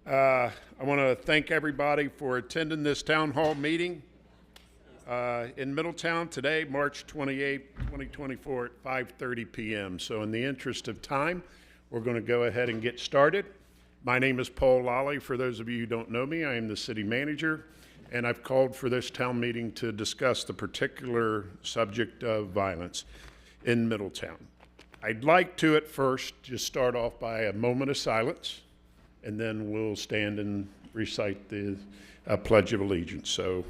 I want to thank everybody for attending this town hall meeting in Middletown today, March 28, 2024 at 5:30 p.m. So in the interest of time, we're going to go ahead and get started. My name is Paul Lally. For those of you who don't know me, I am the city manager, and I've called for this town meeting to discuss the particular subject of violence in Middletown. I'd like to at first just start off by a moment of silence, and then we'll stand and recite the Pledge of Allegiance. So,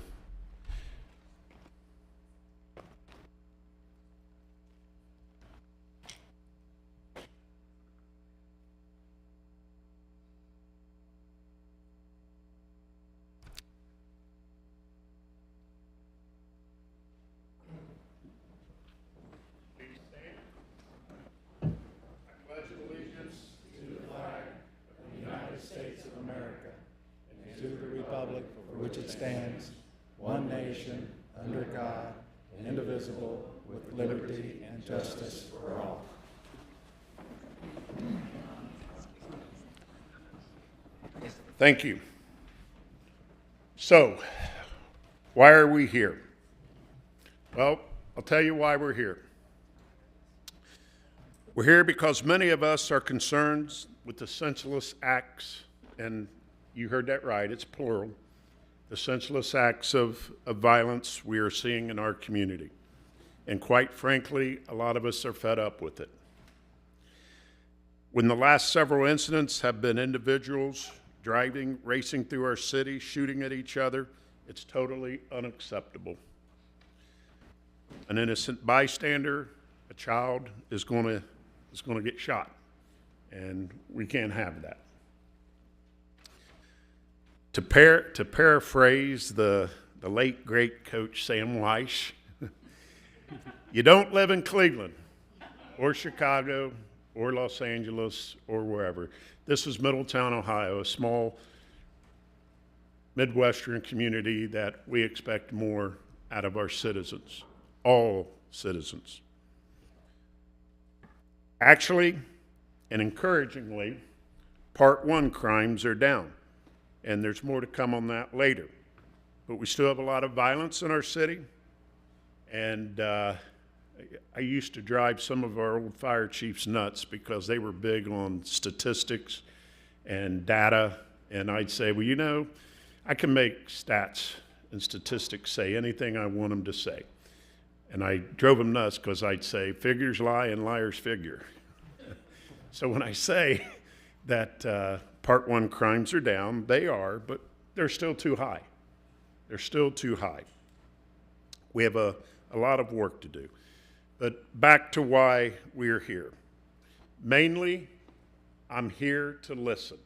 please stand. I pledge allegiance To the flag of the United States of America and to the republic for which it stands, one nation, under God, indivisible, with liberty and justice for all. Thank you. So, why are we here? Well, I'll tell you why we're here. We're here because many of us are concerned with the senseless acts, and you heard that right, it's plural, the senseless acts of violence we are seeing in our community. And quite frankly, a lot of us are fed up with it. When the last several incidents have been individuals driving, racing through our city, shooting at each other, it's totally unacceptable. An innocent bystander, a child, is going to get shot, and we can't have that. To paraphrase the late great coach Sam Weiss, you don't live in Cleveland or Chicago or Los Angeles or wherever. This is Middletown, Ohio, a small Midwestern community that we expect more out of our citizens, all citizens. Actually, and encouragingly, Part 1 crimes are down, and there's more to come on that later. But we still have a lot of violence in our city, and I used to drive some of our old fire chiefs nuts because they were big on statistics and data, and I'd say, well, you know, I can make stats and statistics say anything I want them to say. And I drove them nuts because I'd say, figures lie and liars figure. So when I say that Part 1 crimes are down, they are, but they're still too high. They're still too high. We have a lot of work to do. But back to why we're here. Mainly, I'm here to listen.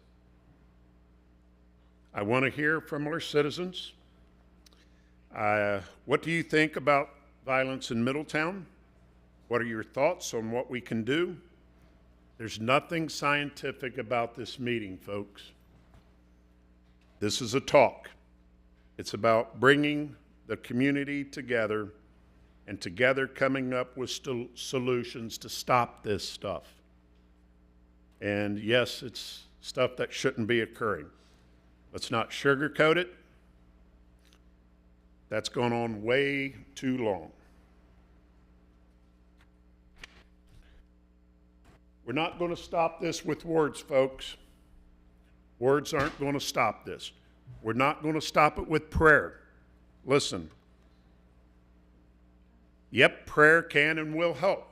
I want to hear from our citizens. What do you think about violence in Middletown? What are your thoughts on what we can do? There's nothing scientific about this meeting, folks. This is a talk. It's about bringing the community together and together coming up with solutions to stop this stuff. And yes, it's stuff that shouldn't be occurring. Let's not sugarcoat it. That's gone on way too long. We're not going to stop this with words, folks. Words aren't going to stop this. We're not going to stop it with prayer. Listen. Yep, prayer can and will help.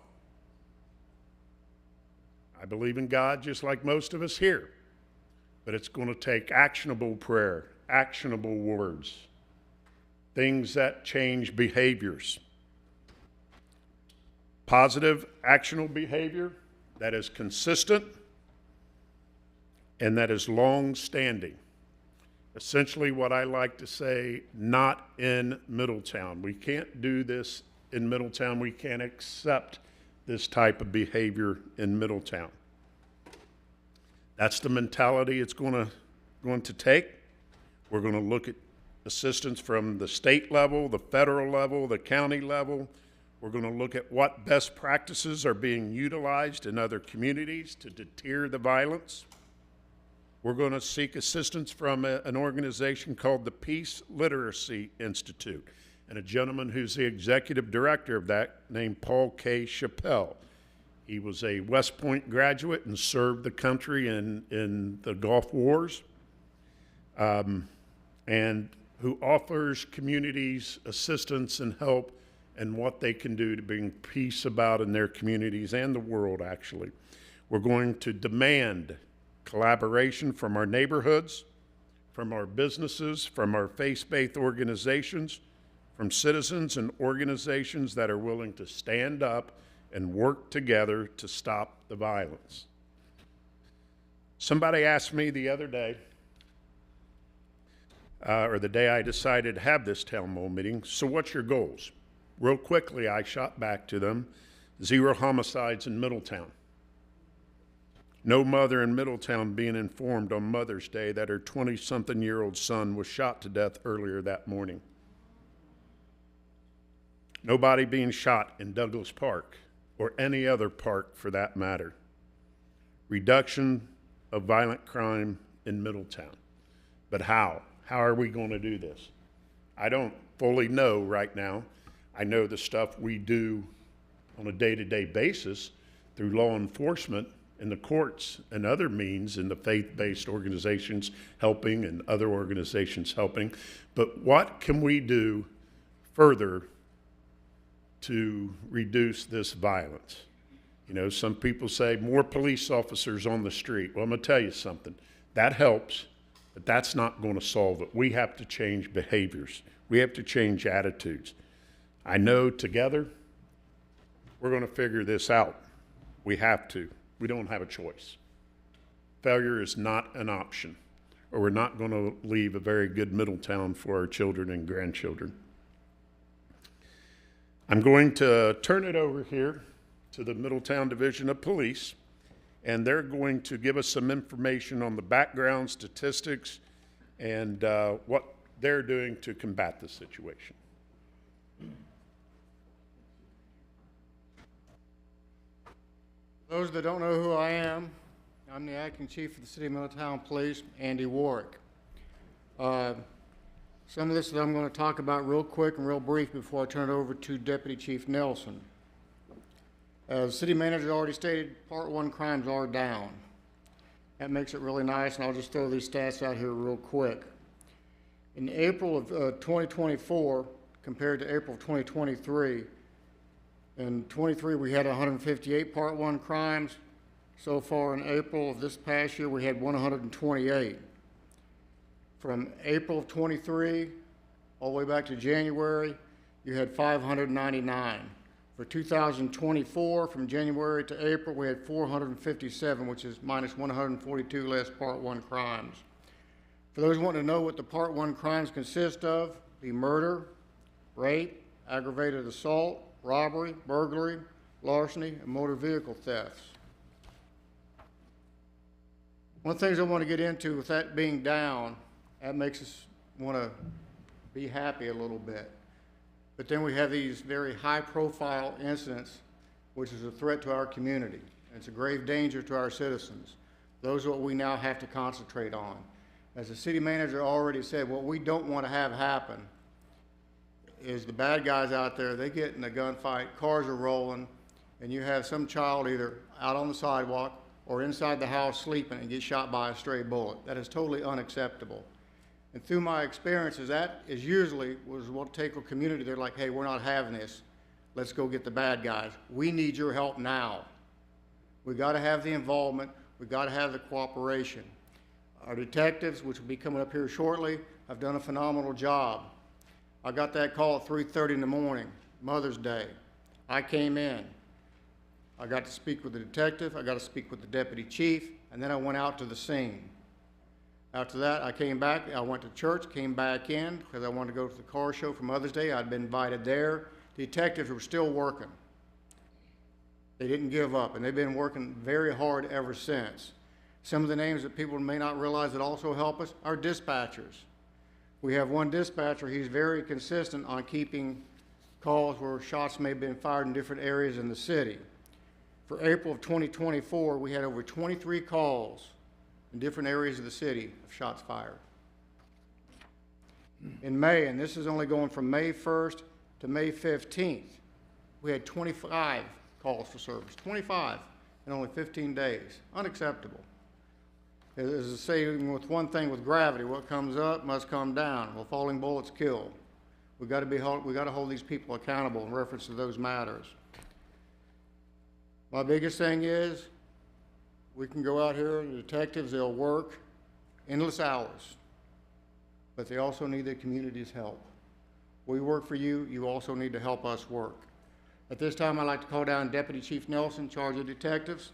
I believe in God just like most of us here. But it's going to take actionable prayer, actionable words, things that change behaviors. Positive, actionable behavior that is consistent and that is long-standing. Essentially what I like to say, not in Middletown. We can't do this in Middletown. We can't accept this type of behavior in Middletown. That's the mentality it's going to take. We're going to look at assistance from the state level, the federal level, the county level. We're going to look at what best practices are being utilized in other communities to deter the violence. We're going to seek assistance from an organization called the Peace Literacy Institute, and a gentleman who's the executive director of that named Paul K. Chappelle. He was a West Point graduate and served the country in the Gulf Wars, and who offers communities assistance and help and what they can do to bring peace about in their communities and the world, actually. We're going to demand collaboration from our neighborhoods, from our businesses, from our faith-based organizations, from citizens and organizations that are willing to stand up and work together to stop the violence. Somebody asked me the other day, or the day I decided to have this town hall meeting, so what's your goals? Real quickly, I shot back to them, 0 homicides in Middletown. No mother in Middletown being informed on Mother's Day that her 20-something-year-old son was shot to death earlier that morning. Nobody being shot in Douglas Park, or any other park for that matter. Reduction of violent crime in Middletown. But how? How are we going to do this? I don't fully know right now. I know the stuff we do on a day-to-day basis through law enforcement and the courts and other means, and the faith-based organizations helping and other organizations helping. But what can we do further to reduce this violence? You know, some people say more police officers on the street. Well, I'm going to tell you something. That helps, but that's not going to solve it. We have to change behaviors. We have to change attitudes. I know together we're going to figure this out. We have to. We don't have a choice. Failure is not an option, or we're not going to leave a very good Middletown for our children and grandchildren. I'm going to turn it over here to the Middletown Division of Police, and they're going to give us some information on the background, statistics, and what they're doing to combat the situation. Those that don't know who I am, I'm the Acting Chief of the City of Middletown Police, Andy Warwick. Some of this that I'm going to talk about real quick and real brief before I turn it over to Deputy Chief Nelson. As the City Manager already stated, Part 1 crimes are down. That makes it really nice, and I'll just throw these stats out here real quick. In April of 2024, compared to April of 2023, in 23, we had 158 Part 1 crimes. So far in April of this past year, we had 128. From April of 23 all the way back to January, you had 599. For 2024, from January to April, we had 457, which is minus 142 less Part 1 crimes. For those wanting to know what the Part 1 crimes consist of, the murder, rape, aggravated assault, robbery, burglary, larceny, and motor vehicle thefts. One of the things I want to get into with that being down, that makes us want to be happy a little bit. But then we have these very high-profile incidents, which is a threat to our community. And it's a grave danger to our citizens. Those are what we now have to concentrate on. As the city manager already said, what we don't want to have happen is the bad guys out there, they get in a gunfight, cars are rolling, and you have some child either out on the sidewalk or inside the house sleeping and get shot by a stray bullet. That is totally unacceptable. And through my experiences, that is usually was what take a community. They're like, hey, we're not having this. Let's go get the bad guys. We need your help now. We got to have the involvement. We got to have the cooperation. Our detectives, which will be coming up here shortly, have done a phenomenal job. I got that call at 3:30 in the morning, Mother's Day. I came in. I got to speak with the detective, I got to speak with the deputy chief, and then I went out to the scene. After that, I came back, I went to church, came back in, because I wanted to go to the car show for Mother's Day. I'd been invited there. The detectives were still working. They didn't give up, and they've been working very hard ever since. Some of the names that people may not realize that also help us are dispatchers. We have one dispatcher, he's very consistent on keeping calls where shots may have been fired in different areas in the city. For April of 2024, we had over 23 calls in different areas of the city of shots fired. In May, and this is only going from May 1st to May 15th, we had 25 calls for service, 25 in only 15 days. Unacceptable. As a saying with one thing with gravity, what comes up must come down. Well, falling bullets kill. We got to hold these people accountable in reference to those matters. My biggest thing is, we can go out here, the detectives, they'll work endless hours, but they also need the community's help. We work for you, you also need to help us work. At this time, I'd like to call down Deputy Chief Nelson, in charge of detectives.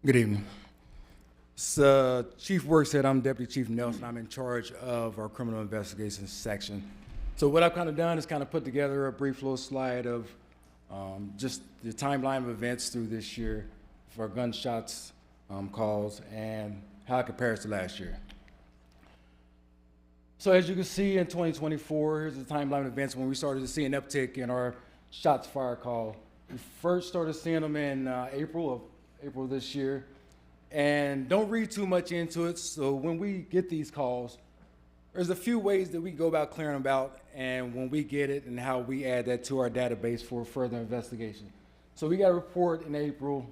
Good evening. Chief Work said I'm Deputy Chief Nelson. I'm in charge of our criminal investigations section. So what I've kind of done is kind of put together a brief little slide of just the timeline of events through this year for gunshots calls and how it compares to last year. So as you can see in 2024, here's the timeline of events when we started to see an uptick in our shots fired call. We first started seeing them in April this year. And don't read too much into it. So when we get these calls, there's a few ways that we go about clearing them out, and when we get it and how we add that to our database for further investigation. So we got a report in April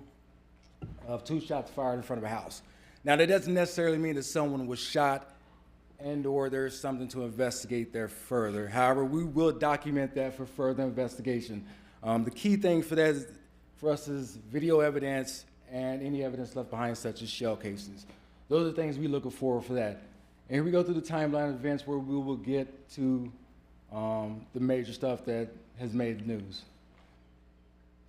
of 2 shots fired in front of a house. Now that doesn't necessarily mean that someone was shot and or there's something to investigate there further. However, we will document that for further investigation. The key thing for that for us is video evidence and any evidence left behind, such as shell casings. Those are the things we're looking for that. And here we go through the timeline of events where we will get to the major stuff that has made the news.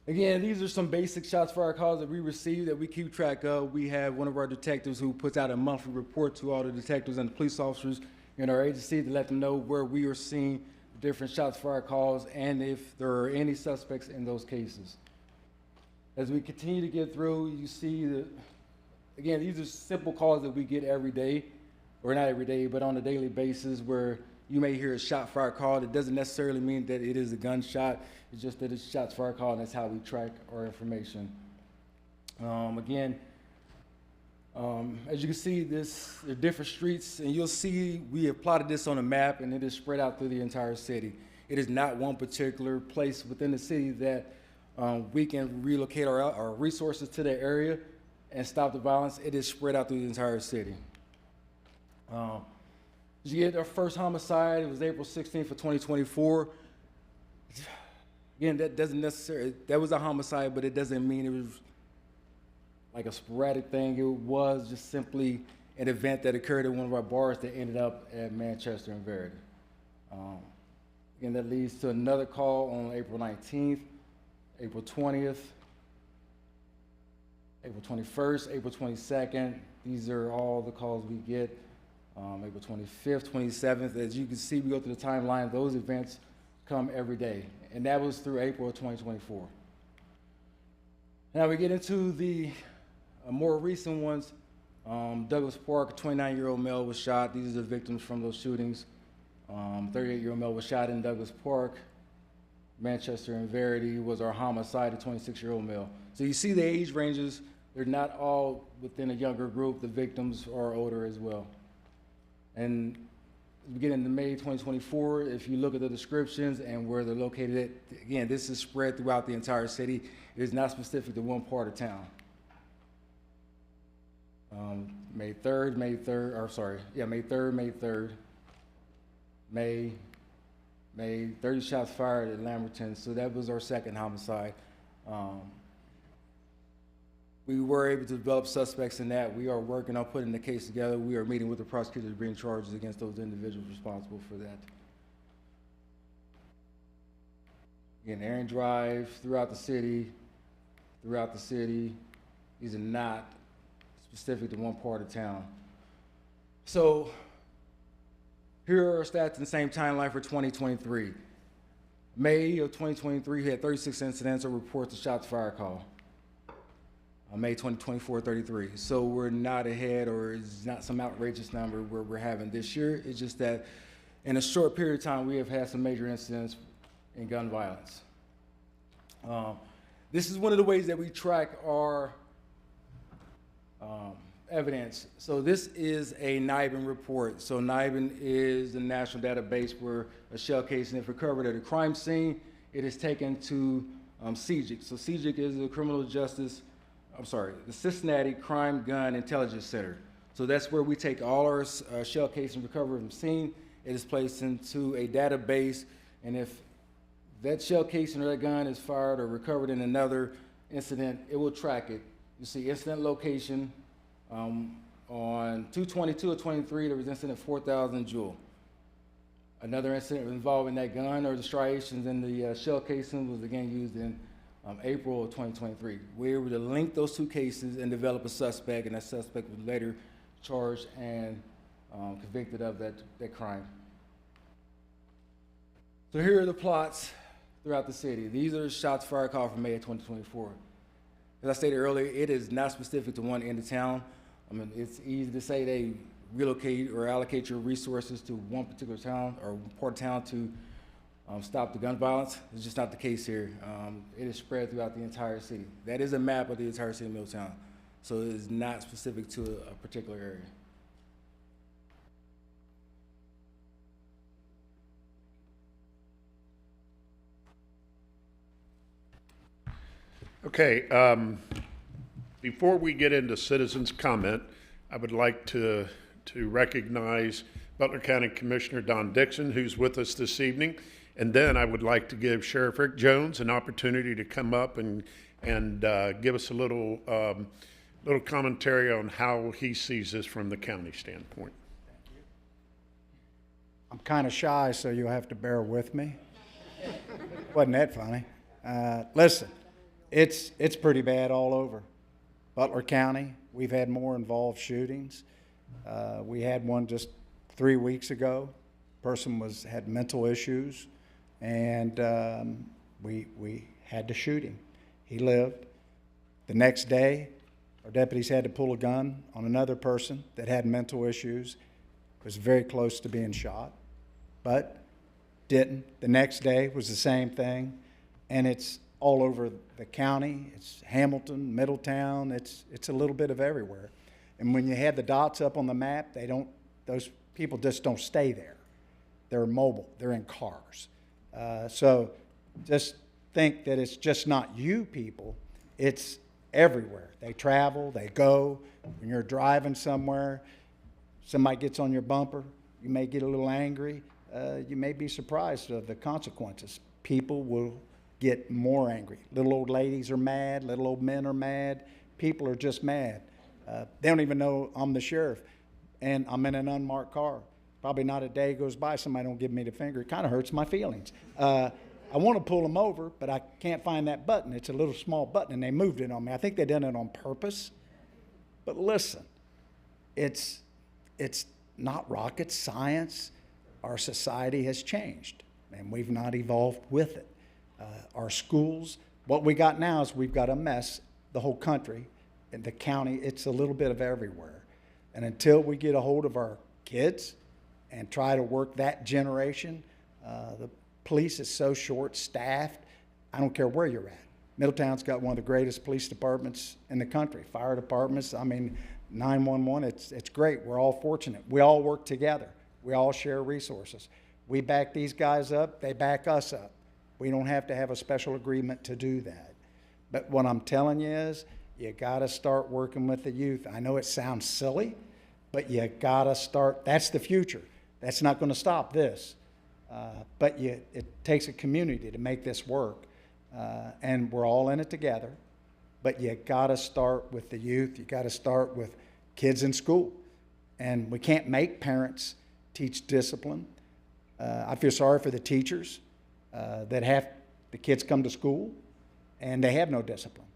Again, these are some basic shots fired calls that we receive that we keep track of. We have one of our detectives who puts out a monthly report to all the detectives and the police officers in our agency to let them know where we are seeing different shots fired calls and if there are any suspects in those cases. As we continue to get through, you see that, again, these are simple calls that we get every day, or not every day, but on a daily basis where you may hear a shot fired call. It doesn't necessarily mean that it is a gunshot. It's just that it's a shots fired call, and that's how we track our information. As you can see, there are different streets, and you'll see we have plotted this on a map, and it is spread out through the entire city. It is not one particular place within the city that we can relocate our resources to the area and stop the violence. It is spread out through the entire city. You get our first homicide, it was April 16th of 2024. Again, that was a homicide, but it doesn't mean it was like a sporadic thing. It was just simply an event that occurred at one of our bars that ended up at Manchester and Verity. Again, that leads to another call on April 19th. April 20th, April 21st, April 22nd. These are all the calls we get. April 25th, 27th. As you can see, we go through the timeline. Those events come every day. And that was through April of 2024. Now we get into the more recent ones. Douglas Park, a 29-year-old male was shot. These are the victims from those shootings. 38-year-old male was shot in Douglas Park. Manchester and Verity was our homicide, a 26-year-old male. So you see the age ranges, they're not all within a younger group. The victims are older as well. And as we get into May 2024, if you look at the descriptions and where they're located at, again, this is spread throughout the entire city. It is not specific to one part of town. May 3rd, May 3rd, May 30 shots fired at Lamberton, so that was our second homicide. We were able to develop suspects in that. We are working on putting the case together. We are meeting with the prosecutors to bring charges against those individuals responsible for that. Again, Aaron Drive throughout the city. These are not specific to one part of town. So here are our stats in the same timeline for 2023. May of 2023, we had 36 incidents or reports of shots fired call. May 2024, 33. So we're not ahead, or it's not some outrageous number where we're having this year. It's just that in a short period of time, we have had some major incidents in gun violence. This is one of the ways that we track our evidence. So this is a NIBIN report. So NIBIN is the national database where a shell casing, if recovered at a crime scene, it is taken to CJIC. So CJIC is the Cincinnati Crime Gun Intelligence Center. So that's where we take all our shell casing recovered from scene. It is placed into a database, and if that shell casing or that gun is fired or recovered in another incident, it will track it. You see incident location on 222 or 23, there was incident 4000 Jewel. Another incident involving that gun or the striations in the shell casing was again used in April of 2023. We were able to link those two cases and develop a suspect, and that suspect was later charged and convicted of that crime. So here are the plots throughout the city. These are shots fired call from May of 2024. As I stated earlier, it is not specific to one end of town. I mean, it's easy to say they relocate or allocate your resources to one particular town or part of town to stop the gun violence. It's just not the case here. It is spread throughout the entire city. That is a map of the entire city of Middletown. So it is not specific to a particular area. Okay, before we get into citizens' comment, I would like to recognize Butler County Commissioner Don Dixon, who's with us this evening. And then I would like to give Sheriff Rick Jones an opportunity to come up and give us a little commentary on how he sees this from the county standpoint. I'm kind of shy, so you'll have to bear with me. Wasn't that funny? Listen, it's pretty bad all over. Butler County, we've had more involved shootings. We had one just 3 weeks ago. Person had mental issues, and we had to shoot him. He lived. The next day, our deputies had to pull a gun on another person that had mental issues. Was very close to being shot, but didn't. The next day was the same thing, and it's all over the county. It's Hamilton, Middletown. It's a little bit of everywhere. And when you have the dots up on the map, those people just don't stay there. They're mobile. They're in cars. So just think that it's just not you people. It's everywhere. They travel. They go. When you're driving somewhere, somebody gets on your bumper. You may get a little angry. You may be surprised of the consequences. People will get more angry. Little old ladies are mad. Little old men are mad. People are just mad. They don't even know I'm the sheriff, and I'm in an unmarked car. Probably not a day goes by somebody don't give me the finger. It kind of hurts my feelings. I want to pull them over, but I can't find that button. It's a little small button, and they moved it on me. I think they done it on purpose. But listen, it's not rocket science. Our society has changed, and we've not evolved with it. Our schools, what we got now is we've got a mess, the whole country. In the county, it's a little bit of everywhere. And until we get a hold of our kids and try to work that generation, the police is so short-staffed. I don't care where you're at. Middletown's got one of the greatest police departments in the country. Fire departments, 911, it's great. We're all fortunate. We all work together. We all share resources. We back these guys up, they back us up. We don't have to have a special agreement to do that. But what I'm telling you is, you gotta start working with the youth. I know it sounds silly, but you gotta start. That's the future. That's not gonna stop this. But it takes a community to make this work. And we're all in it together. But you gotta start with the youth. You gotta start with kids in school. And we can't make parents teach discipline. I feel sorry for the teachers that have the kids come to school and they have no discipline.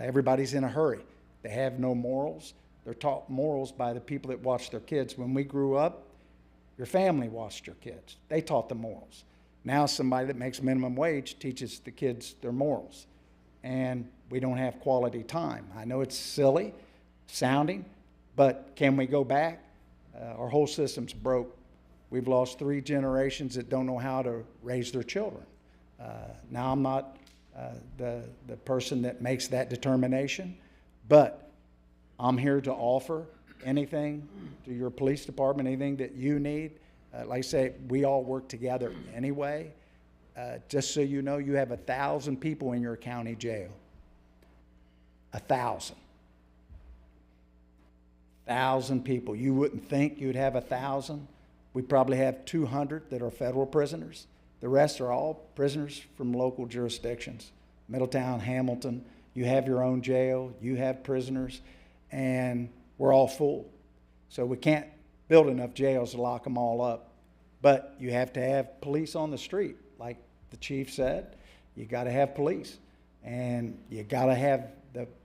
Everybody's in a hurry. They have no morals. They're taught morals by the people that watch their kids. When we grew up, your family watched your kids. They taught the morals. Now somebody that makes minimum wage teaches the kids their morals. and we don't have quality time. I know it's silly sounding, but can we go back? Our whole system's broke. We've lost 3 generations that don't know how to raise their children. Now, I'm not the person that makes that determination, but I'm here to offer anything to your police department, anything that you need. Like I say, we all work together anyway. Just so you know, you have 1,000 people in your county jail. 1,000. 1,000 people. You wouldn't think you'd have 1,000. We probably have 200 that are federal prisoners. The rest are all prisoners from local jurisdictions. Middletown, Hamilton, you have your own jail, you have prisoners, and we're all full. So we can't build enough jails to lock them all up. But you have to have police on the street. Like the chief said, you got to have police. And you got to have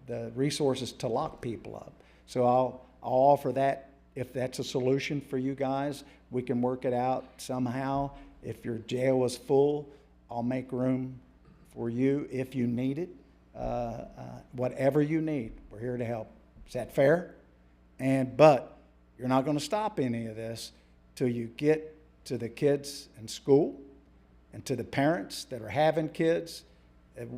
the resources to lock people up. So I'll offer that. If that's a solution for you guys, we can work it out somehow. If your jail is full, I'll make room for you if you need it. Whatever you need, we're here to help. Is that fair? But you're not going to stop any of this till you get to the kids in school and to the parents that are having kids.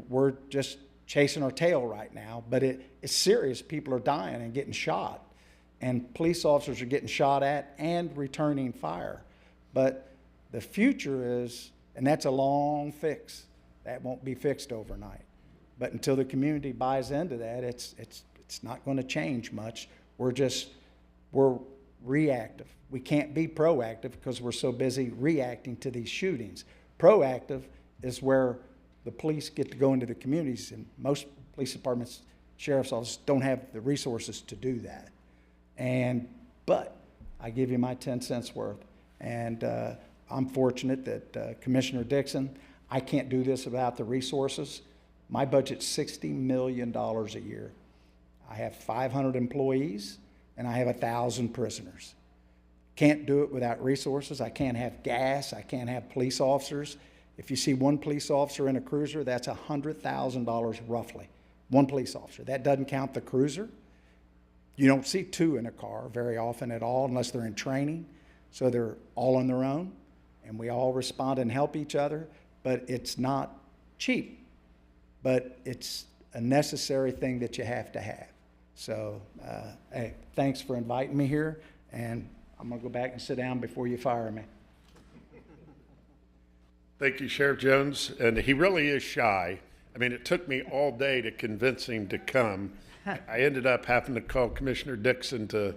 We're just chasing our tail right now, but it's serious. People are dying and getting shot, and police officers are getting shot at and returning fire. But the future is, and that's a long fix. That won't be fixed overnight. But until the community buys into that, it's not going to change much. We're reactive. We can't be proactive because we're so busy reacting to these shootings. Proactive is where the police get to go into the communities, and most police departments, sheriff's offices don't have the resources to do that. But I give you my 10 cents worth. And I'm fortunate that Commissioner Dixon, I can't do this without the resources. My budget's $60 million a year. I have 500 employees, and I have 1,000 prisoners. Can't do it without resources. I can't have gas. I can't have police officers. If you see one police officer in a cruiser, that's $100,000 roughly. One police officer. That doesn't count the cruiser. You don't see 2 in a car very often at all unless they're in training. So they're all on their own, and we all respond and help each other. But it's not cheap, but it's a necessary thing that you have to have. So, hey, thanks for inviting me here, and I'm going to go back and sit down before you fire me. Thank you, Sheriff Jones. And he really is shy. I mean, it took me all day to convince him to come. I ended up having to call Commissioner Dixon to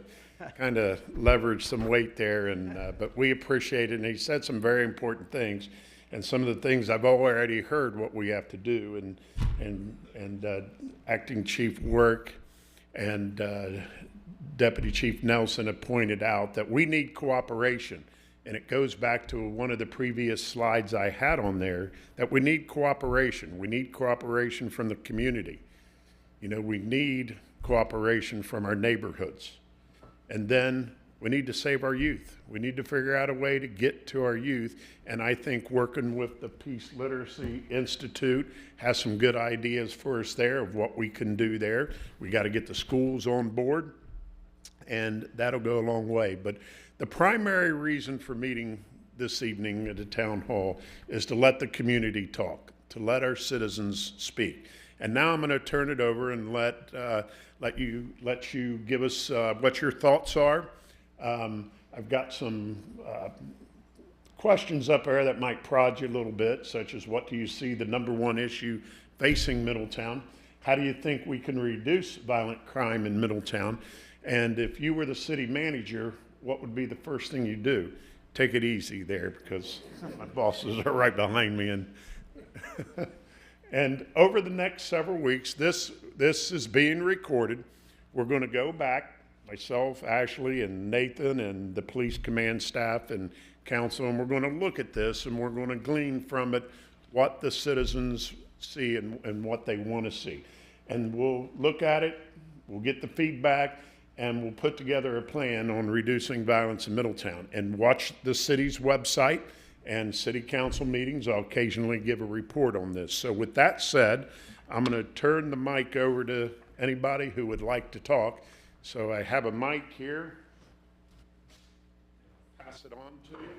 kind of leverage some weight there, but we appreciate it. And he said some very important things, and some of the things I've already heard what we have to do, and Acting Chief Work and Deputy Chief Nelson have pointed out that we need cooperation. And it goes back to one of the previous slides I had on there, that we need cooperation. We need cooperation from the community. You know, we need cooperation from our neighborhoods. And then we need to save our youth. We need to figure out a way to get to our youth. And I think working with the Peace Literacy Institute has some good ideas for us there of what we can do there. We got to get the schools on board, and that'll go a long way. But the primary reason for meeting this evening at the town hall is to let the community talk, to let our citizens speak. And now I'm going to turn it over and let you give us what your thoughts are. I've got some questions up there that might prod you a little bit, such as what do you see the #1 issue facing Middletown? How do you think we can reduce violent crime in Middletown? And if you were the city manager, what would be the first thing you do? Take it easy there, because my bosses are right behind me. And over the next several weeks, this is being recorded. We're going to go back, myself, Ashley, and Nathan, and the police command staff and council, and we're going to look at this, and we're going to glean from it what the citizens see and what they want to see. And we'll look at it, we'll get the feedback, and we'll put together a plan on reducing violence in Middletown. And watch the city's website and city council meetings. I'll occasionally give a report on this. So with that said, I'm going to turn the mic over to anybody who would like to talk. So I have a mic here. Pass it on to you.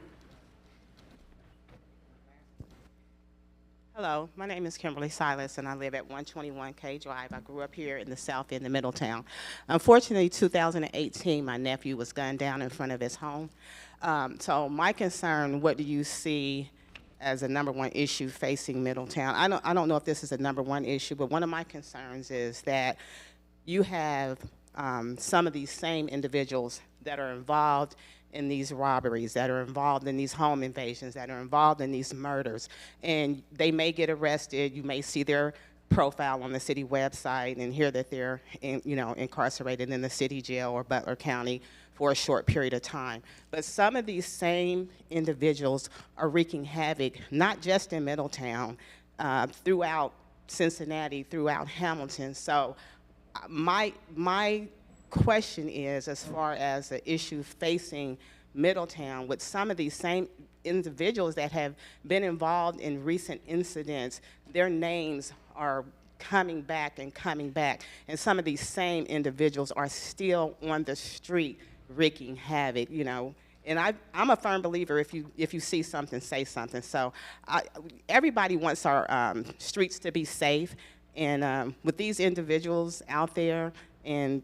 Hello, my name is Kimberly Silas, and I live at 121 K Drive. I grew up here in the South End of Middletown. Unfortunately, 2018, my nephew was gunned down in front of his home. So my concern, what do you see as a #1 issue facing Middletown? I don't know if this is a #1 issue, but one of my concerns is that you have some of these same individuals that are involved in these robberies, that are involved in these home invasions, that are involved in these murders, and they may get arrested. You may see their profile on the city website and hear that they're incarcerated in the city jail or Butler County for a short period of time. But some of these same individuals are wreaking havoc, not just in Middletown, throughout Cincinnati, throughout Hamilton. So my question is, as far as the issue facing Middletown, with some of these same individuals that have been involved in recent incidents, their names are coming back and coming back, and some of these same individuals are still on the street wreaking havoc, And I'm a firm believer, if you see something, say something. So everybody wants our streets to be safe, and with these individuals out there, and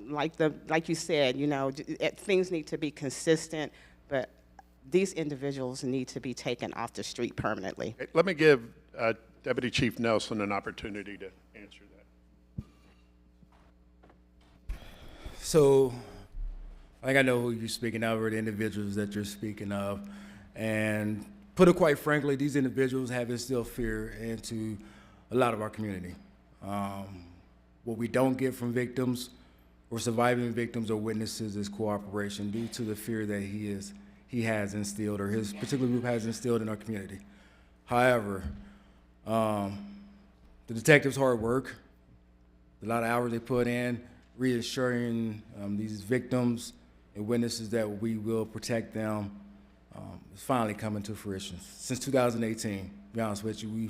like you said, things need to be consistent, but these individuals need to be taken off the street permanently. Let me give Deputy Chief Nelson an opportunity to answer that. So, I think I know who you're speaking of, or the individuals that you're speaking of. And put it quite frankly, these individuals have instilled fear into a lot of our community. What we don't get from victims or surviving victims or witnesses is cooperation, due to the fear that he has instilled, or his particular group has instilled in our community. However, the detectives' hard work, a lot of hours they put in, reassuring these victims and witnesses that we will protect them, is finally coming to fruition. Since 2018, to be honest with you,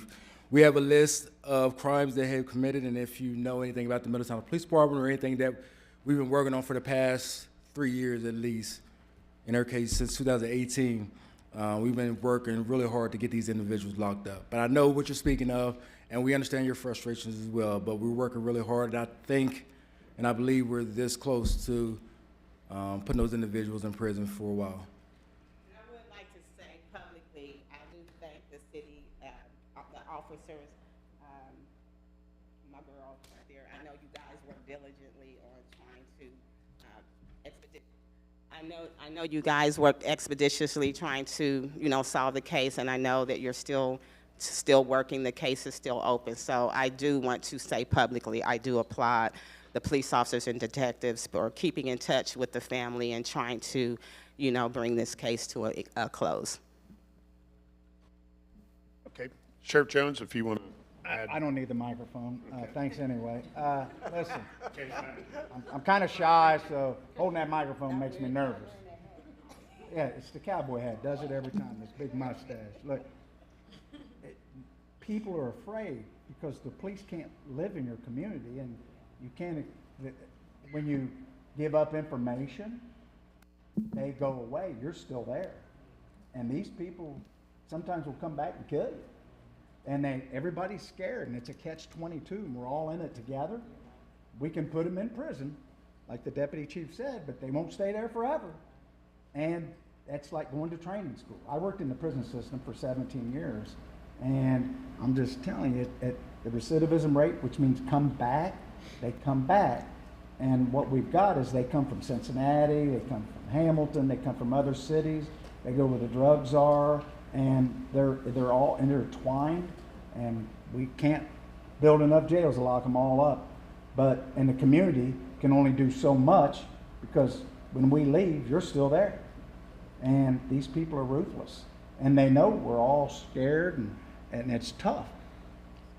we have a list of crimes they have committed, and if you know anything about the Middletown Police Department or anything that we've been working on for the past 3 years at least, in our case since 2018, we've been working really hard to get these individuals locked up. But I know what you're speaking of, and we understand your frustrations as well, but we're working really hard, and I think, and I believe we're this close to putting those individuals in prison for a while. I would like to say publicly, I do thank the city, the officers, my girl right there. I know you guys work diligently on trying to I know you guys worked expeditiously trying to, solve the case, and I know that you're still working. The case is still open. So I do want to say publicly, I do applaud the police officers and detectives for keeping in touch with the family and trying to, bring this case to a close. Okay. Sheriff Jones, if you want to add. I don't need the microphone. Thanks anyway. Listen, I'm kind of shy, so holding that microphone makes me nervous. Yeah, it's the cowboy hat. Does it every time. This big mustache. Look, people are afraid because the police can't live in your community, and you can't. When you give up information, they go away. You're still there, and these people sometimes will come back and kill you. And everybody's scared, and it's a catch-22, and we're all in it together. We can put them in prison, like the deputy chief said, but they won't stay there forever. And that's like going to training school. I worked in the prison system for 17 years, and I'm just telling you, at the recidivism rate, which means come back, they come back. And what we've got is they come from Cincinnati, they come from Hamilton, they come from other cities, they go where the drugs are, and they're all intertwined, and we can't build enough jails to lock them all up. But in the community can only do so much, because when we leave, you're still there. And these people are ruthless, and they know we're all scared, and it's tough.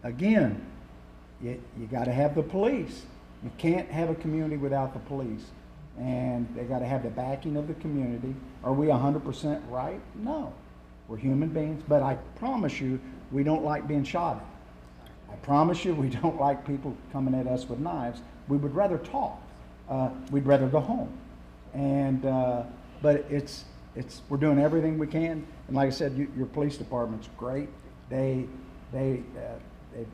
Again, you got to have the police. You can't have a community without the police, and they got to have the backing of the community. Are we 100% right? No. We're human beings, but I promise you, we don't like being shot at. I promise you, we don't like people coming at us with knives. We would rather talk. We'd rather go home. And but we're doing everything we can. And like I said, your police department's great. They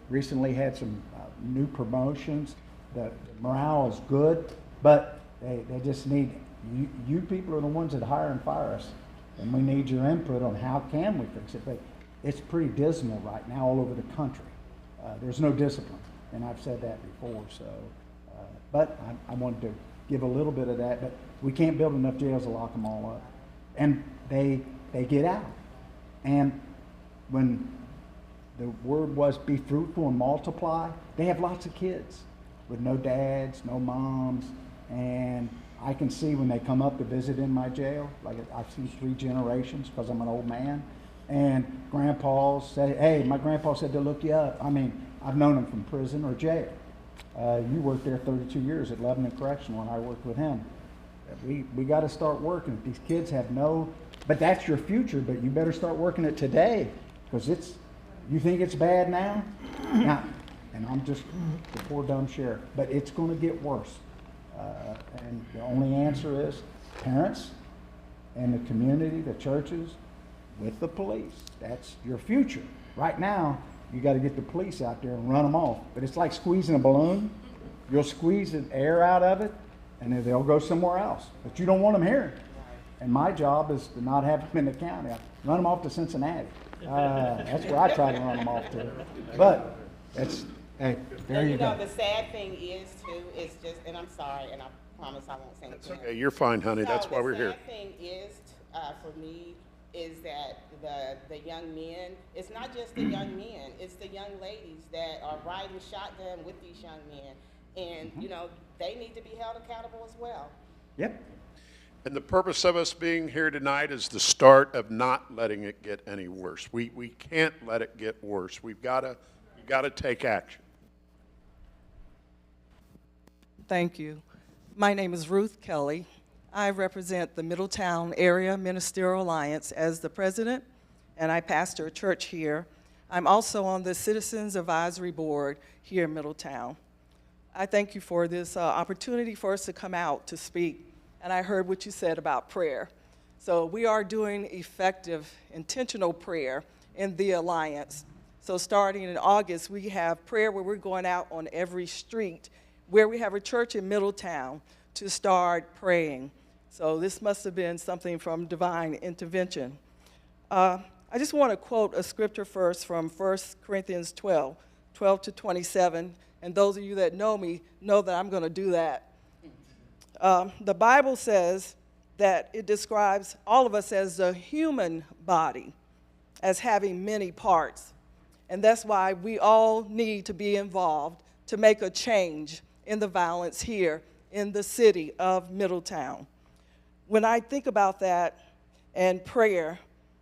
recently had some new promotions. The morale is good, but they just need you people are the ones that hire and fire us, and we need your input on how can we fix it. But it's pretty dismal right now all over the country. There's no discipline, and I've said that before. So, but I wanted to give a little bit of that. But we can't build enough jails to lock them all up, and they get out. And when the word was be fruitful and multiply, they have lots of kids with no dads, no moms, and I can see when they come up to visit in my jail, like I've seen 3 generations because I'm an old man, and grandpas say, hey, my grandpa said to look you up. I mean, I've known him from prison or jail. You worked there 32 years at Lebanon Correctional, and I worked with him. We got to start working. These kids have but that's your future, but you better start working it today, because you think it's bad now? And I'm just the poor dumb sheriff, but it's going to get worse. And the only answer is parents and the community, the churches, with the police. That's your future. Right now, you got to get the police out there and run them off. But it's like squeezing a balloon. You'll squeeze the air out of it, and then they'll go somewhere else. But you don't want them here. And my job is to not have them in the county. I run them off to Cincinnati. That's where I try to run them off to. But it's, hey, there you go. The sad thing is, too, is just, and I'm sorry, and I promise I won't say anything. That's okay. You're fine, honey. That's why we're here. The sad thing is, for me, is that the young men, it's not just the young men, it's the young ladies that are riding shotgun with these young men. And, you know, they need to be held accountable as well. Yep. And the purpose of us being here tonight is the start of not letting it get any worse. We can't let it get worse. We've got to take action. Thank you. My name is Ruth Kelly. I represent the Middletown Area Ministerial Alliance as the president, and I pastor a church here. I'm also on the Citizens Advisory Board here in Middletown. I thank you for this opportunity for us to come out to speak, and I heard what you said about prayer. So we are doing effective, intentional prayer in the Alliance. So starting in August, we have prayer where we're going out on every street where we have a church in Middletown to start praying. So this must have been something from divine intervention. I just want to quote a scripture first from 1 Corinthians 12 to 27. And those of you that know me know that I'm going to do that. The Bible says that it describes all of us as a human body, as having many parts. And that's why we all need to be involved to make a change in the violence here in the city of Middletown. When I think about that and prayer,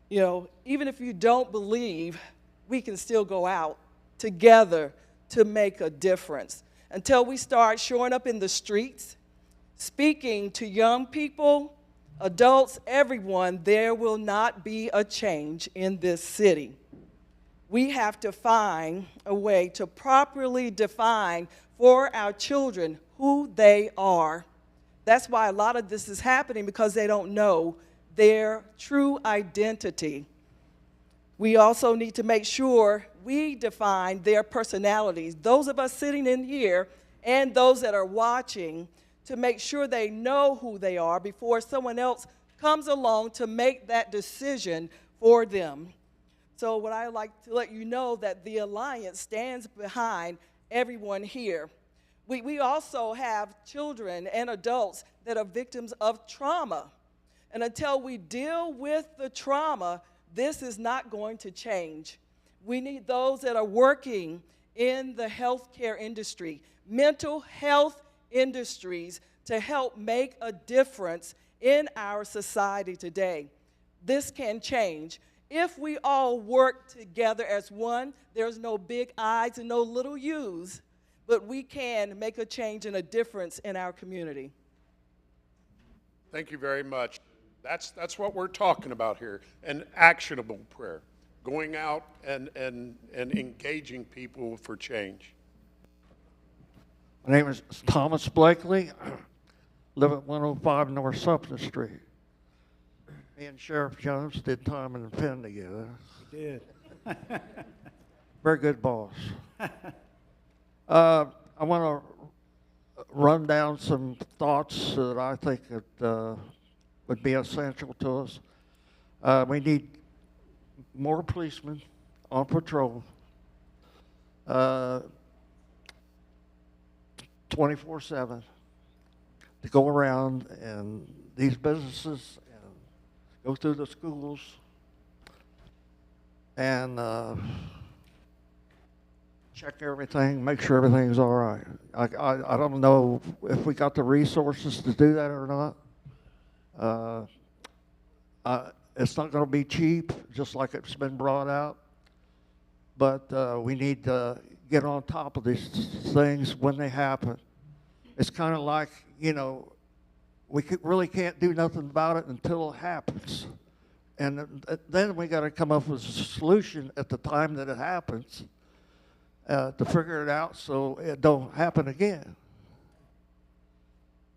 you know, even if you don't believe, we can still go out together to make a difference. Until we start showing up in the streets, speaking to young people, adults, everyone, there will not be a change in this city. We have to find a way to properly define for our children who they are. That's why a lot of this is happening, because they don't know their true identity. We also need to make sure we define their personalities, those of us sitting in here and those that are watching, to make sure they know who they are before someone else comes along to make that decision for them. So what I like to let you know that the Alliance stands behind everyone here. We also have children and adults that are victims of trauma. And until we deal with the trauma, this is not going to change. We need those that are working in the healthcare industry, mental health industries, to help make a difference in our society today. This can change. If we all work together as one, there's no big I's and no little U's, but we can make a change and a difference in our community. Thank you very much. That's what we're talking about here, an actionable prayer. going out and engaging people for change. My name is Thomas Blakely. Live at 105 North Sumter Street. Me and Sheriff Jones did time in the pen together. We did. Very good boss. I want to run down some thoughts that I think that, would be essential to us. We need more policemen on patrol, 24/7, to go around and these businesses and go through the schools and check everything, make sure everything's all right. I don't know if we got the resources to do that or not. It's not going to be cheap, just like it's been brought out, but we need to get on top of these things when they happen. It's kind of like, you know, we really can't do nothing about it until it happens. And then we got to come up with a solution at the time that it happens to figure it out so it don't happen again.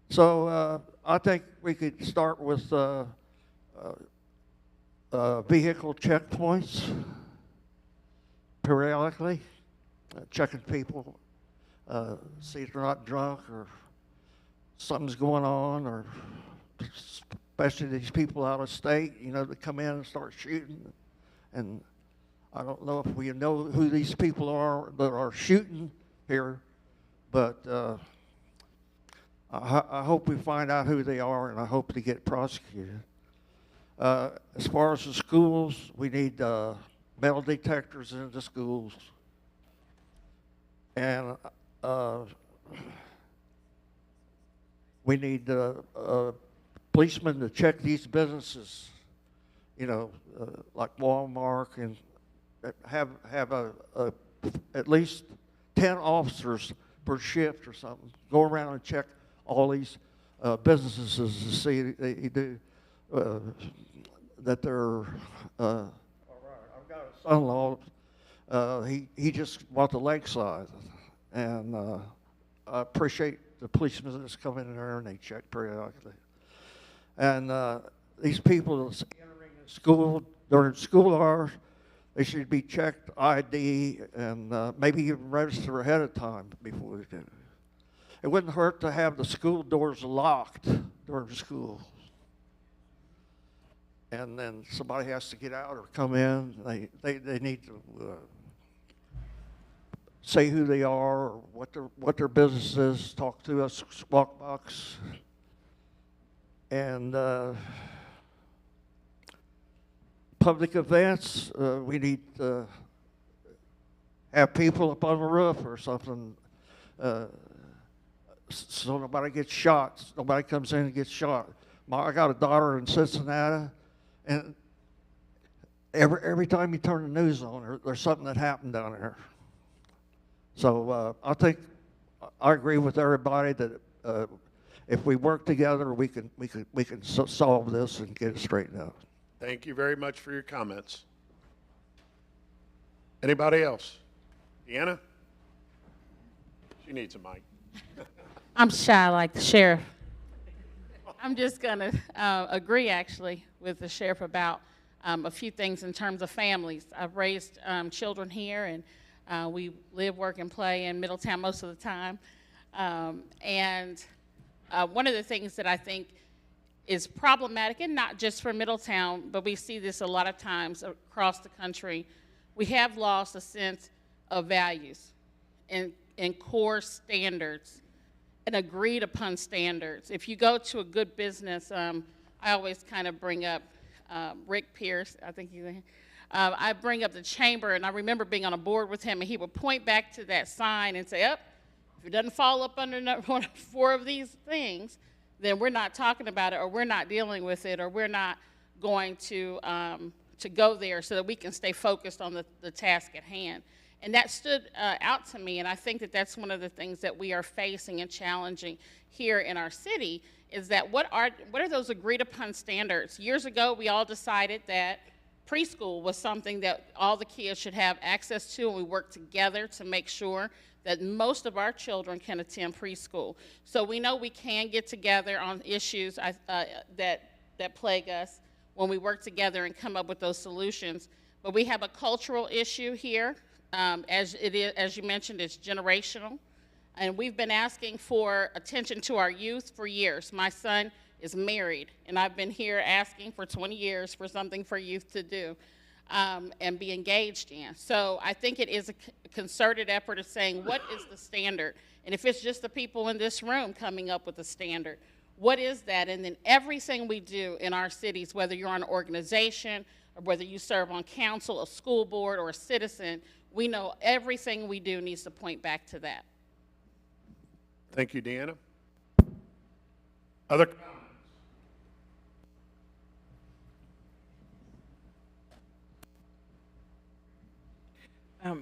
So I think we could start with vehicle checkpoints periodically, checking people, see if they're not drunk or something's going on, or especially these people out of state, you know, that come in and start shooting. And I don't know if we know who these people are that are shooting here, but I hope we find out who they are, and I hope they get prosecuted. As far as the schools, we need metal detectors in the schools. And we need policemen to check these businesses, you know, like Walmart, and have at least 10 officers per shift or something. Go around and check all these businesses to see they do that they're. All right, I've got a son-in-law. He just bought the lakeside, and I appreciate the policemen that's come in there and they check periodically. And these people that's entering the school during school hours, they should be checked ID and maybe even register ahead of time before they do. It wouldn't hurt to have the school doors locked during school. And then somebody has to get out or come in. They need to say who they are or what their business is, talk to us, squawk box. And public events, we need to have people up on the roof or something, so nobody gets shot. Nobody comes in and gets shot. I got a daughter in Cincinnati, and every time you turn the news on, there's something that happened down there. So I think I agree with everybody that if we work together, we can solve this and get it straightened out. Thank you very much for your comments. Anybody else? Deanna? She needs a mic. I'm shy like the sheriff. I'm just going to agree, actually, with the sheriff about a few things in terms of families. I've raised children here, and we live, work, and play in Middletown most of the time. And one of the things that I think is problematic, and not just for Middletown, but we see this a lot of times across the country, we have lost a sense of values and core standards and agreed upon standards. If you go to a good business, I always kind of bring up Rick Pierce, I think he's I bring up the chamber, and I remember being on a board with him, and he would point back to that sign and say, if it doesn't fall up under one of 4 of these things, then we're not talking about it, or we're not dealing with it, or we're not going to go there so that we can stay focused on the task at hand. And that stood out to me, and I think that that's one of the things that we are facing and challenging here in our city, is that what are those agreed upon standards? Years ago, we all decided that preschool was something that all the kids should have access to, and we work together to make sure that most of our children can attend preschool. So we know we can get together on issues that plague us when we work together and come up with those solutions. But we have a cultural issue here. As you mentioned, it's generational. And we've been asking for attention to our youth for years. My son is married, and I've been here asking for 20 years for something for youth to do and be engaged in. So I think it is a concerted effort of saying, what is the standard? And if it's just the people in this room coming up with a standard, what is that? And then everything we do in our cities, whether you're on an organization or whether you serve on council, a school board, or a citizen, we know everything we do needs to point back to that. Thank you, Deanna. Other comments?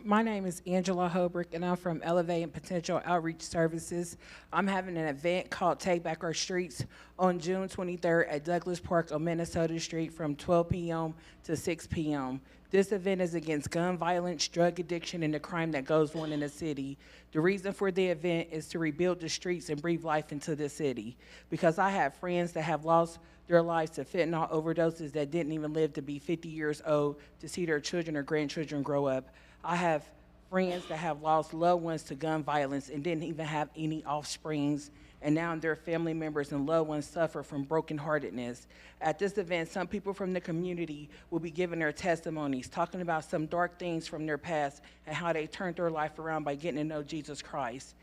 My name is Angela Hobrick, and I'm from Elevating Potential Outreach Services. I'm having an event called Take Back Our Streets on June 23rd at Douglas Park on Minnesota Street from 12 p.m. to 6 p.m. This event is against gun violence, drug addiction, and the crime that goes on in the city. The reason for the event is to rebuild the streets and breathe life into the city. Because I have friends that have lost their lives to fentanyl overdoses that didn't even live to be 50 years old to see their children or grandchildren grow up. I have friends that have lost loved ones to gun violence and didn't even have any offsprings, and now their family members and loved ones suffer from brokenheartedness. At this event, some people from the community will be giving their testimonies, talking about some dark things from their past and how they turned their life around by getting to know Jesus Christ.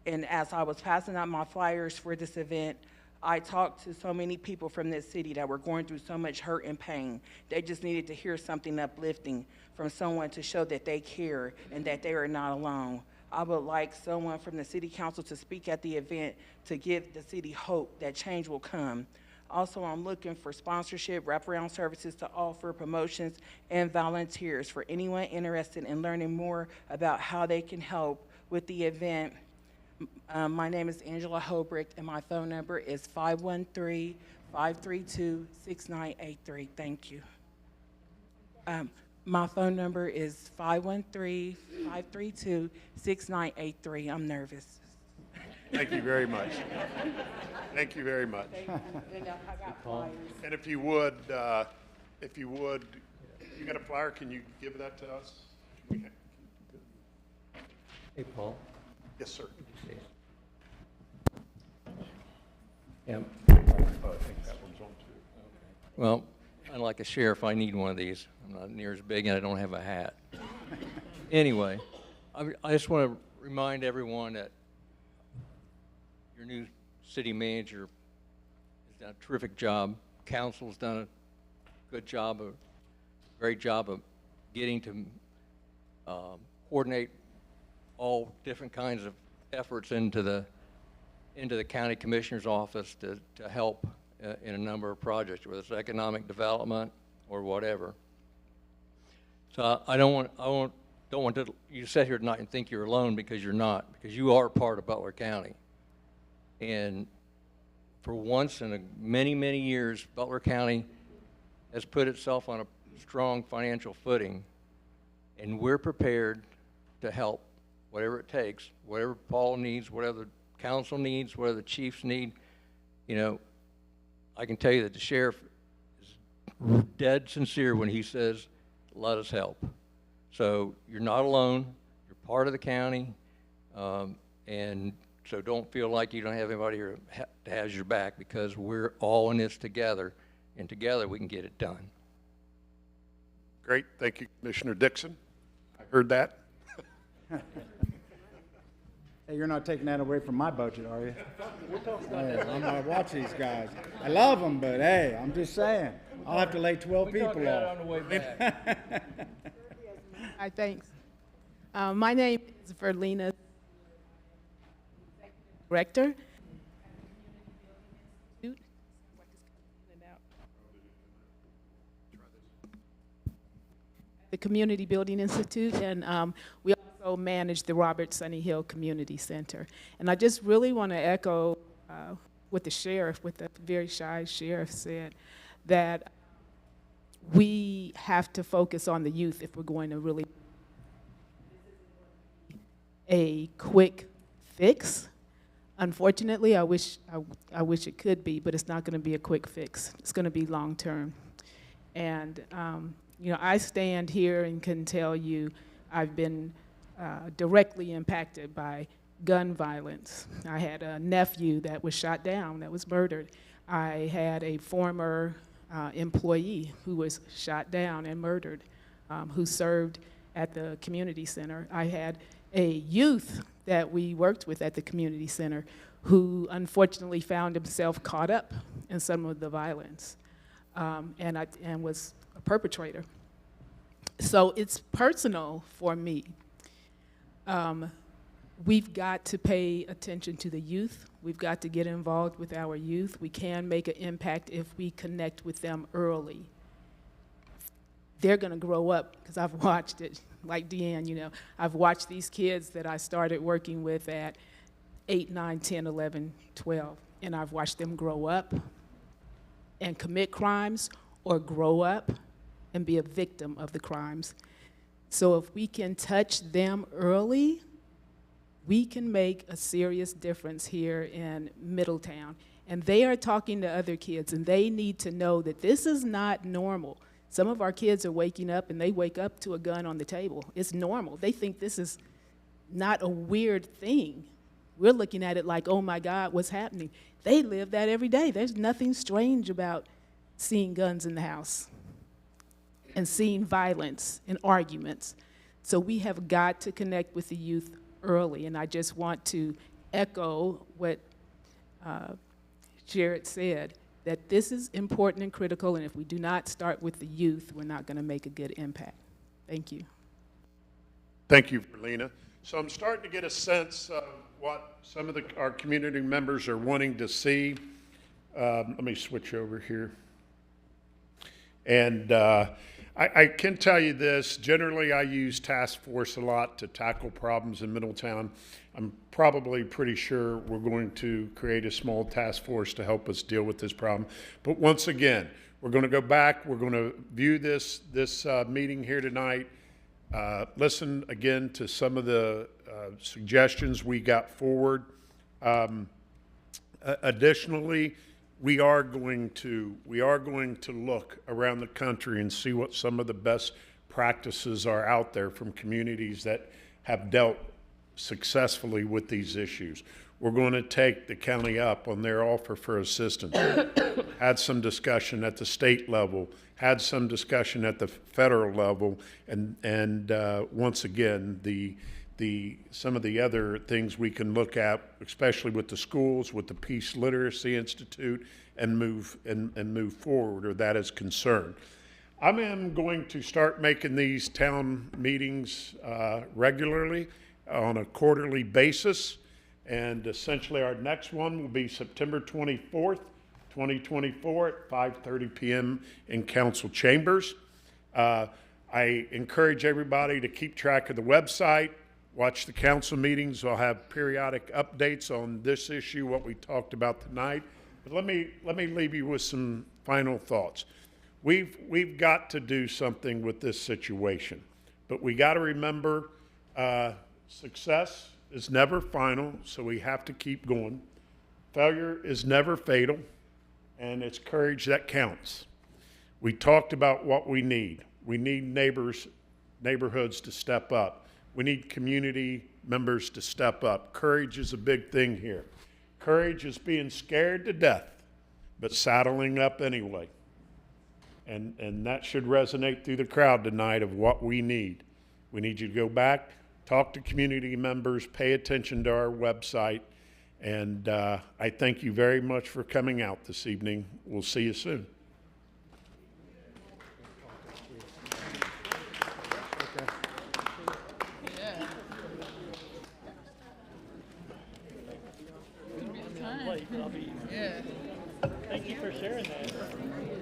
And as I was passing out my flyers for this event, I talked to so many people from this city that were going through so much hurt and pain. They just needed to hear something uplifting from someone to show that they care and that they are not alone. I would like someone from the city council to speak at the event to give the city hope that change will come. Also, I'm looking for sponsorship, wraparound services to offer, promotions, and volunteers for anyone interested in learning more about how they can help with the event. My name is Angela Hobrick, and my phone number is 513-532-6983. Thank you. My phone number is 513-532-6983. I'm nervous. Thank you very much. Thank you very much. And if you would, you got a flyer, can you give that to us? Hey, Paul. Yes, sir. Yeah. Oh, I think that one's on too. Well, unlike a sheriff, I need one of these. I'm not near as big and I don't have a hat. Anyway, I just want to remind everyone that your new city manager has done a terrific job. Council's done a good job, a great job of getting to coordinate all different kinds of efforts into the county commissioner's office to help in a number of projects, whether it's economic development or whatever. So I don't want you to sit here tonight and think you're alone, because you're not, because you are part of Butler County. And for once in many, many years, Butler County has put itself on a strong financial footing, and we're prepared to help whatever it takes, whatever Paul needs, whatever the council needs, whatever the chiefs need. You know, I can tell you that the sheriff is dead sincere when he says, let us help. So you're not alone. You're part of the county. And so don't feel like you don't have anybody here that has your back, because we're all in this together, and together we can get it done. Great. Thank you, Commissioner Dixon. I heard that. Hey, you're not taking that away from my budget, are you? Hey, I'm gonna watch these guys. I love them, but hey, I'm just saying, I'll have to lay 12 people off. On the way back. Hi, thanks. My name is Verlina, Director. The Community Building Institute, and we also manage the Robert Sunny Hill Community Center. And I just really want to echo what the very shy sheriff said, that we have to focus on the youth if we're going to really a quick fix. Unfortunately, I wish it could be, but it's not going to be a quick fix. It's going to be long term. And you know, I stand here and can tell you I've been directly impacted by gun violence. I had a nephew that was shot down, that was murdered. I had a former employee who was shot down and murdered, who served at the community center. I had a youth that we worked with at the community center who unfortunately found himself caught up in some of the violence and was a perpetrator. So it's personal for me. We've got to pay attention to the youth. We've got to get involved with our youth. We can make an impact if we connect with them early. They're gonna grow up, because I've watched it, like Deanne, you know, I've watched these kids that I started working with at 8, 9, 10, 11, 12, and I've watched them grow up and commit crimes or grow up and be a victim of the crimes. So if we can touch them early, we can make a serious difference here in Middletown. And they are talking to other kids, and they need to know that this is not normal. Some of our kids are waking up, and they wake up to a gun on the table. It's normal. They think this is not a weird thing. We're looking at it like, oh my God, what's happening? They live that every day. There's nothing strange about seeing guns in the house and seeing violence and arguments. So we have got to connect with the youth early, and I just want to echo what Jared said, that this is important and critical, and if we do not start with the youth, we're not going to make a good impact. Thank you. Thank you, Verlena. So I'm starting to get a sense of what some of our community members are wanting to see. Let me switch over here. And I can tell you this, generally I use task force a lot to tackle problems in Middletown. I'm probably pretty sure we're going to create a small task force to help us deal with this problem. But once again, we're going to go back, we're going to view this meeting here tonight, listen again to some of the suggestions we got forward. Additionally, we are going to look around the country and see what some of the best practices are out there from communities that have dealt successfully with these issues. We're going to take the county up on their offer for assistance. Had some discussion at the state level, had some discussion at the federal level, and once again, some of the other things we can look at, especially with the schools, with the Peace Literacy Institute, and move forward, or that is concerned. I am going to start making these town meetings regularly on a quarterly basis, and essentially our next one will be September 24th, 2024 at 5:30 p.m. in council chambers. I encourage everybody to keep track of the website, watch the council meetings. I'll have periodic updates on this issue, what we talked about tonight. But let me leave you with some final thoughts. We've got to do something with this situation, but we got to remember success is never final, so we have to keep going. Failure is never fatal, and it's courage that counts. We talked about what we need. We need neighborhoods to step up. We need community members to step up. Courage is a big thing here. Courage is being scared to death, but saddling up anyway. And that should resonate through the crowd tonight of what we need. We need you to go back, talk to community members, pay attention to our website, and I thank you very much for coming out this evening. We'll see you soon. Thank you for sharing that.